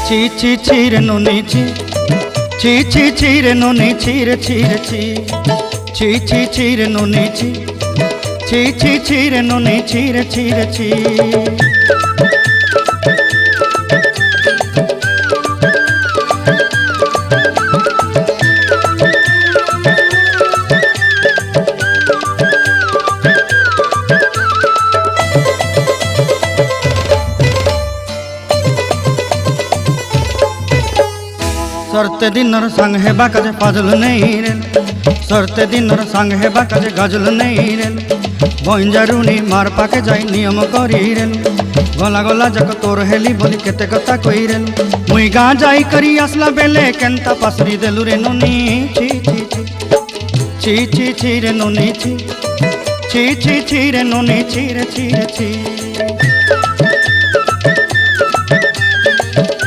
ছি ছি ছি রে নুনি ছি, ছি ছি ছি রে নুনি ছি রে ছি রে ছি, ছি ছি ছি রে নুনি ছি, ছি ছি ছি রে নুনি ছি রে ছি রে ছি। सरते दिनर संग हेबा काजे फाजल नहीं रेल, सरते दिनर संग हेबा काजे गाजल नहीं रेल, बंजारुनी मार पाके जाई नियम करी रेल, गला गला जक तोर हेली बोली केते कथा कई रेल, मुई गाँ जाई करी आसला बेले केंता पासरी देलु रे नुनी ची ची ची, ची ची ची रे नुनी ची, ची ची ची रे नुनी ची रे ची रे ची।